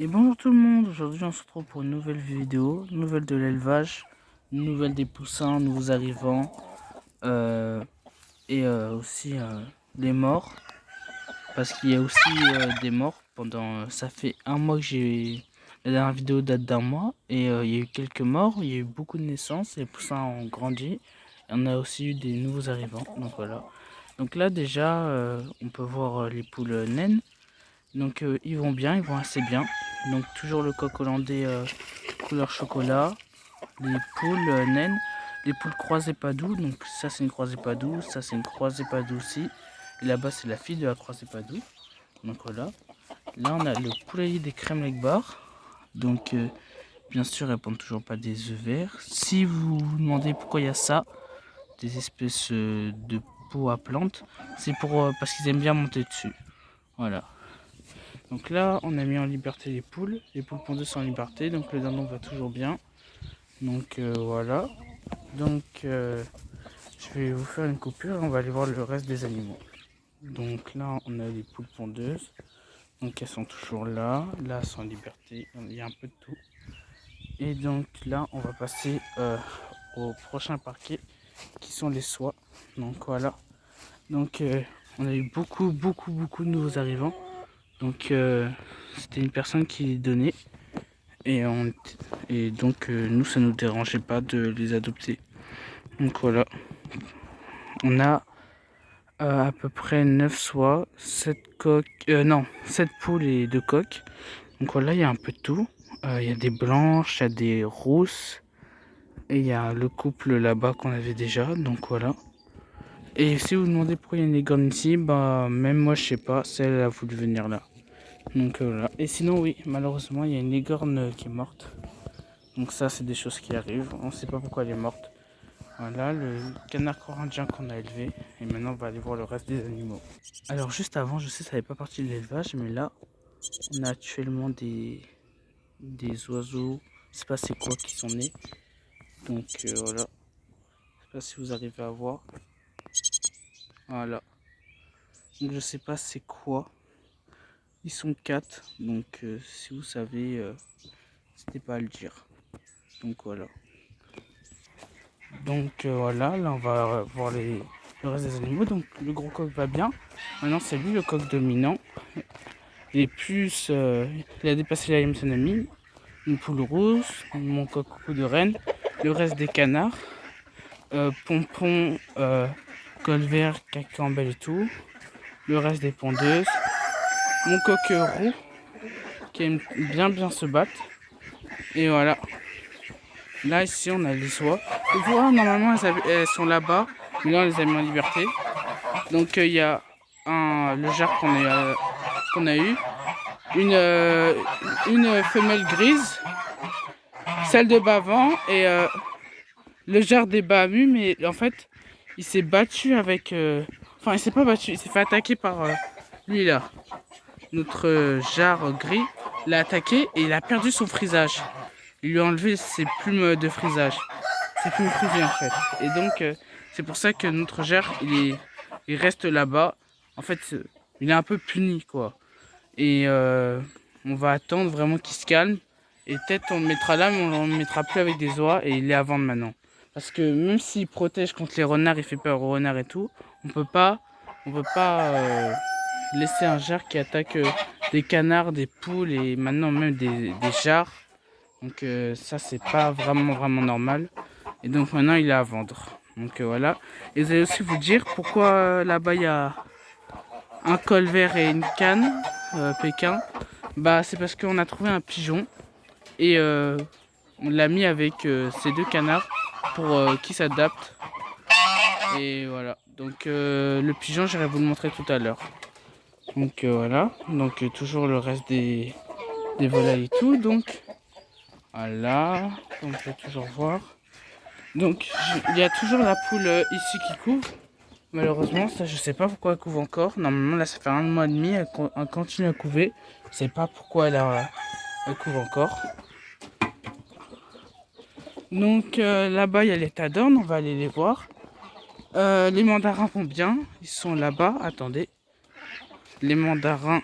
Et bonjour tout le monde, aujourd'hui on se retrouve pour une nouvelle vidéo, une nouvelle de l'élevage, une nouvelle des poussins, nouveaux arrivants, aussi les morts, parce qu'il y a aussi des morts pendant, ça fait un mois que la dernière vidéo date d'un mois, et il y a eu quelques morts, il y a eu beaucoup de naissances, les poussins ont grandi, et on a aussi eu des nouveaux arrivants, donc voilà. Donc là déjà, on peut voir les poules naines. Donc ils vont bien, ils vont assez bien. Donc toujours le coq hollandais couleur chocolat. Les poules naines. Les poules croisées Padoue. Donc ça c'est une croisée Padoue. Ça c'est une croisée Padoue aussi. Et là-bas c'est la fille de la croisée Padoue. Donc voilà. Là on a le poulailler des crèmes Legbar. Donc bien sûr elles pondent toujours pas des œufs verts. Si vous vous demandez pourquoi il y a ça, des espèces de pots à plantes, c'est pour parce qu'ils aiment bien monter dessus. Voilà. Donc là, on a mis en liberté les poules. Les poules pondeuses sont en liberté, donc le dindon va toujours bien. Donc voilà. Donc je vais vous faire une coupure et on va aller voir le reste des animaux. Donc là, on a les poules pondeuses. Donc elles sont toujours là. Là, elles sont en liberté. Il y a un peu de tout. Et donc là, on va passer au prochain parquet qui sont les soies. Donc voilà. Donc on a eu beaucoup de nouveaux arrivants. Donc c'était une personne qui les donnait. Et, donc nous ça nous dérangeait pas de les adopter. Donc voilà. On a à peu près 9 soies, 7 coques, non, 7 poules et 2 coques. Donc voilà, il y a un peu de tout. Il y a des blanches, il y a des rousses. Et il y a le couple là-bas qu'on avait déjà. Donc voilà. Et si vous vous demandez pourquoi il y a une licorne ici, bah même moi je sais pas, celle a voulu venir là. Donc voilà. Et sinon oui, malheureusement il y a une licorne qui est morte. Donc ça c'est des choses qui arrivent, on ne sait pas pourquoi elle est morte. Voilà le canard corindien qu'on a élevé. Et maintenant on va aller voir le reste des animaux. Alors juste avant, je sais que ça n'est pas partie de l'élevage, mais là on a actuellement des oiseaux, je sais pas c'est quoi qui sont nés. Donc voilà, je sais pas si vous arrivez à voir. Voilà, donc je sais pas c'est quoi. Ils sont 4, donc si vous savez, n'hésitez pas à le dire. Donc voilà. Donc voilà, là on va voir le reste des animaux. Donc le gros coq va bien. Maintenant c'est lui le coq dominant. Il est plus, il a dépassé la Yamsanami. Une poule rousse, mon coq coucou de reine. Le reste des canards. Pompon, colvert, cacambel et tout. Le reste des pondeuses. Mon coq roux qui aime bien se battre. Et voilà. Là ici on a les oies. Les oies normalement elles sont là-bas. Mais là on les a mis en liberté. Donc il y a le jarre qu'on a eu. Une femelle grise. Celle de Bavant et le jarre des Bahamus. Mais en fait il s'est battu avec... Enfin il s'est pas battu. Il s'est fait attaquer par lui là. Notre jarre gris l'a attaqué et il a perdu son frisage. Il lui a enlevé ses plumes de frisage. Ses plumes frisées en fait. Et donc c'est pour ça que notre jarre il reste là-bas. En fait il est un peu puni quoi. Et on va attendre vraiment qu'il se calme. Et peut-être on le mettra là, mais on ne le mettra plus avec des oies. Et il est à vendre maintenant. Parce que même s'il protège contre les renards, il fait peur aux renards et tout, on peut pas laisser un jarre qui attaque des canards, des poules et maintenant même des jarres. Donc ça c'est pas vraiment normal. Et donc maintenant il est à vendre. Donc voilà. Et vous allez aussi vous dire pourquoi là-bas il y a un col vert et une canne Pékin. Bah c'est parce qu'on a trouvé un pigeon et on l'a mis avec ces deux canards pour qu'ils s'adaptent. Et voilà. Donc le pigeon j'irai vous le montrer tout à l'heure. Donc voilà. Donc toujours le reste des volailles et tout. Donc voilà. On peut toujours voir. Donc il y a toujours la poule ici qui couve. Malheureusement, ça je sais pas pourquoi elle couve encore. Normalement là ça fait un mois et demi, elle continue à couver. Je sais pas pourquoi elle couve encore. Donc là-bas il y a les tadornes, on va aller les voir. Les mandarins vont bien, ils sont là-bas. Attendez. Les mandarins.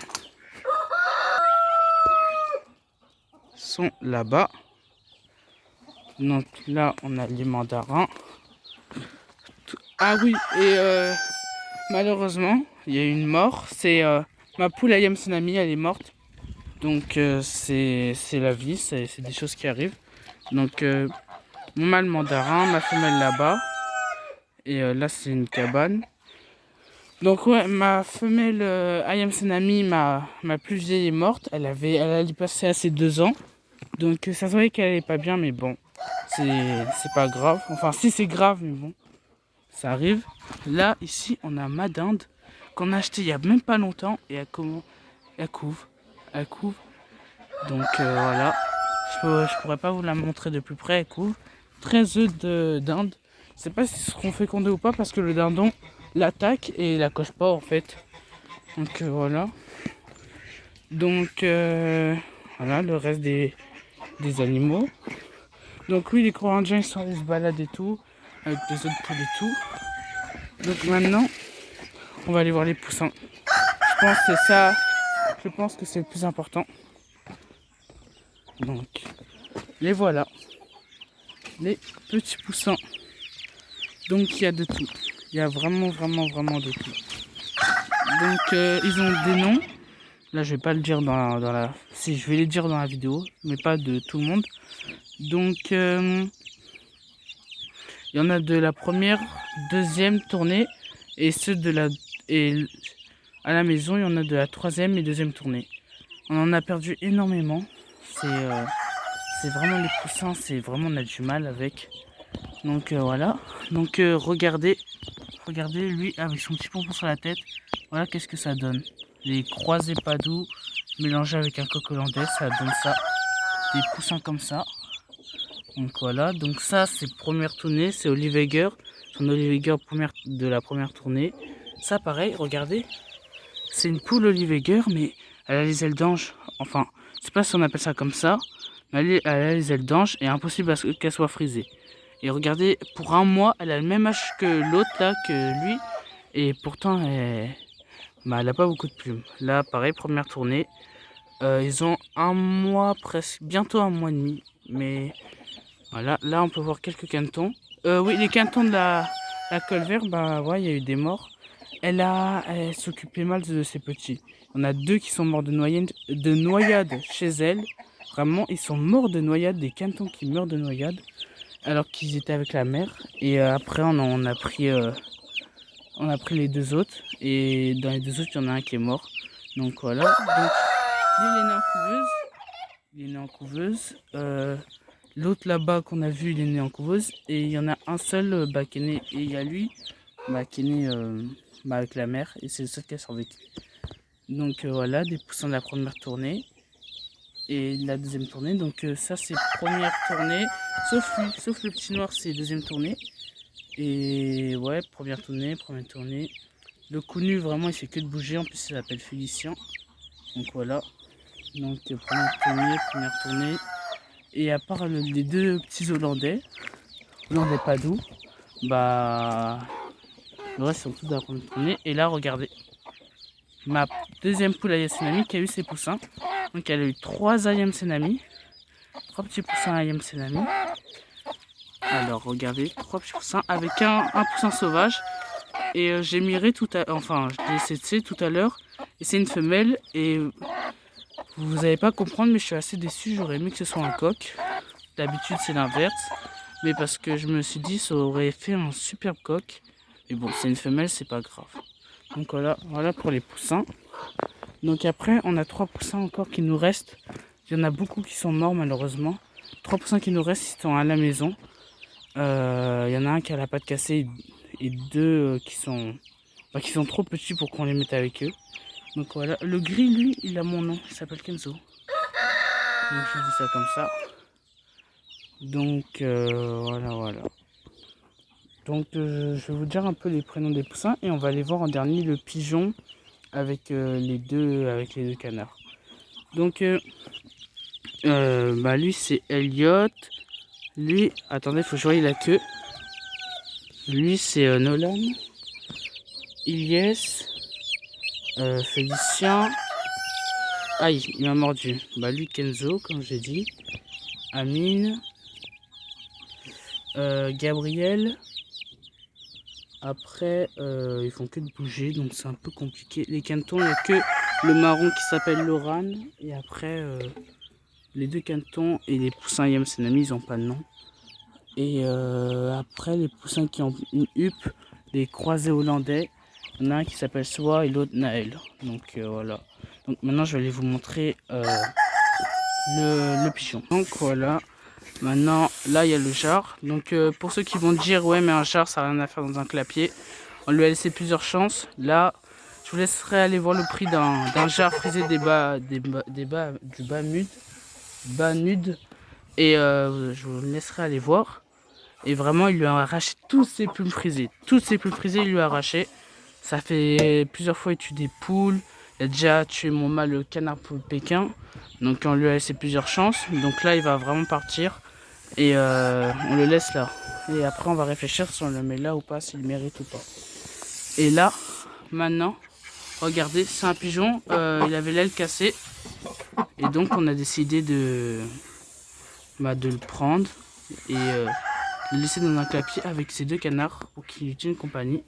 sont là-bas. Donc là, on a les mandarins. Ah oui, et malheureusement, il y a eu une mort. C'est ma poule Ayam Tsunami, elle est morte. Donc c'est la vie, c'est des choses qui arrivent. Donc mon mâle mandarin, ma femelle là-bas. Et là, c'est une cabane. Donc ouais, ma femelle Ayam Tsunami, ma plus vieille est morte. Elle allait passer à ses 2 ans. Donc ça se voyait qu'elle allait pas bien, mais bon, c'est pas grave. Enfin, si c'est grave, mais bon, ça arrive. Là, ici, on a ma dinde qu'on a acheté il y a même pas longtemps et elle couve. Elle couve. Donc voilà, je pourrais pas vous la montrer de plus près. Elle couve 13 œufs de dinde. Je sais pas si ce seront fécondés ou pas parce que le dindon l'attaque et la coche pas en fait. Donc voilà. Donc voilà le reste des animaux. Donc oui, les Coréens ils sont allés se balader et tout avec les autres poules et tout. Donc maintenant, on va aller voir les poussins. Je pense que c'est ça. Je pense que c'est le plus important. Donc les voilà, les petits poussins. Donc il y a de tout. Il y a vraiment de tout. Donc ils ont des noms. Là je vais pas le dire dans la. Si je vais les dire dans la vidéo, mais pas de tout le monde. Donc il y en a de la première, deuxième tournée et ceux de la et à la maison il y en a de la troisième et deuxième tournée. On en a perdu énormément. C'est vraiment les poussins, c'est vraiment on a du mal avec. Donc voilà. Donc regardez lui avec son petit pompon sur la tête. Voilà qu'est-ce que ça donne. Les croisés pas doux mélangés avec un coq hollandais, ça donne ça. Des poussins comme ça. Donc voilà. Donc ça c'est première tournée, c'est Oliveger. Son Oliveger de la première tournée. Ça pareil, regardez. C'est une poule Oliveger mais elle a les ailes d'ange. Enfin, je sais pas si on appelle ça comme ça. Mais elle a les ailes d'ange et impossible qu'elle soit frisée. Et regardez, pour un mois, elle a le même âge que l'autre là, que lui. Et pourtant, elle a pas beaucoup de plumes. Là, pareil, première tournée. Ils ont un mois presque, bientôt un mois et demi. Mais voilà, là on peut voir quelques cantons. Oui, les cantons de la colvère, bah ouais, il y a eu des morts. Elle s'occupait mal de ses petits. On a 2 qui sont morts de noyade chez elle. Vraiment, ils sont morts de noyade, des cantons qui meurent de noyade. Alors qu'ils étaient avec la mère. Et après, on a pris les 2 autres. Et dans les 2 autres, il y en a un qui est mort. Donc voilà. Donc, lui, il est né en couveuse. Il est né en couveuse. L'autre là-bas qu'on a vu, il est né en couveuse. Et il y en a un seul qui est né. Et il y a lui qui est né avec la mère. Et c'est le seul qui a survécu. Donc voilà, des poussins de la première tournée. Et la deuxième tournée, donc ça c'est première tournée, sauf le petit noir c'est deuxième tournée. Et ouais, première tournée. Le coup nu vraiment il fait que de bouger, en plus il s'appelle Félicien. Donc voilà, donc première tournée. Et à part les 2 petits hollandais pas doux, bah le reste sont tous dans la première tournée. Et là regardez, ma deuxième poule Ayam Tsunami qui a eu ses poussins. Donc elle a eu 3 Ayam Tsunami. 3 petits poussins Ayam Tsunami. Alors regardez, 3 petits poussins avec un poussin sauvage. Et j'ai miré tout à l'heure. Et c'est une femelle. Et vous n'allez pas comprendre, mais je suis assez déçu. J'aurais aimé que ce soit un coq. D'habitude c'est l'inverse. Mais parce que je me suis dit ça aurait fait un superbe coq. Mais bon, c'est une femelle, c'est pas grave. Donc voilà pour les poussins. Donc après, on a 3 poussins encore qui nous restent. Il y en a beaucoup qui sont morts malheureusement. 3 poussins qui nous restent, ils sont à la maison. Il y en a un qui a la patte cassée et 2 qui sont trop petits pour qu'on les mette avec eux. Donc voilà, le gris lui, il a mon nom, il s'appelle Kenzo. Donc je dis ça comme ça. Donc voilà. Donc je vais vous dire un peu les prénoms des poussins et on va aller voir en dernier le pigeon avec les deux canards. Donc lui c'est Elliot. Lui, attendez, faut que je voie la queue. Lui c'est Nolan, Ilyes, Félicien, Aïe, il m'a mordu. Bah lui, Kenzo, comme j'ai dit. Amine. Gabriel. Après, ils font que de bouger, donc c'est un peu compliqué. Les cantons, il n'y a que le marron qui s'appelle Loran. Et après, les deux cantons et les poussins Yam Senami, ils n'ont pas de nom. Et après, les poussins qui ont une huppe, les croisés hollandais, il y en a un qui s'appelle Soa et l'autre Naël. Donc voilà. Donc maintenant, je vais aller vous montrer le pigeon. Donc voilà. Maintenant, là, il y a le jar. Donc pour ceux qui vont dire, ouais, mais un jar, ça n'a rien à faire dans un clapier. On lui a laissé plusieurs chances. Là, je vous laisserai aller voir le prix d'un jar frisé du bas nude. Et je vous laisserai aller voir. Et vraiment, il lui a arraché toutes ses plumes frisées. Toutes ses plumes frisées, il lui a arraché. Ça fait plusieurs fois, il tue des poules. Il a déjà tué mon mâle, le canard poule Pékin. Donc on lui a laissé plusieurs chances. Donc là, il va vraiment partir. Et on le laisse là. Et après, on va réfléchir si on le met là ou pas, s'il mérite ou pas. Et là, maintenant, regardez, c'est un pigeon. Il avait l'aile cassée. Et donc, on a décidé de le prendre et le laisser dans un clapier avec ces deux canards pour qu'ils lui tiennent compagnie.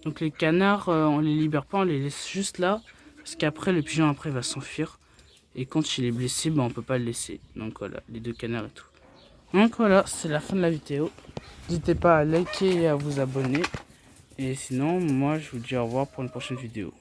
Donc les canards, on les libère pas, on les laisse juste là. Parce qu'après, le pigeon après va s'enfuir. Et quand il est blessé, on peut pas le laisser. Donc voilà, les deux canards et tout. Donc voilà, c'est la fin de la vidéo. N'hésitez pas à liker et à vous abonner. Et sinon, moi, je vous dis au revoir pour une prochaine vidéo.